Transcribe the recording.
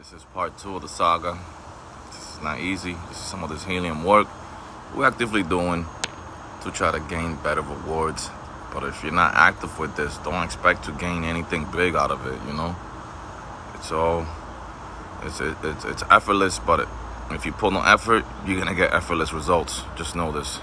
This is part 2 of the saga. This is not easy. This is some of this helium work we're actively doing to try to gain better rewards. But if you're not active with this, don't expect to gain anything big out of it, you know? It's effortless, but if you put no effort, you're gonna get effortless results. Just know this.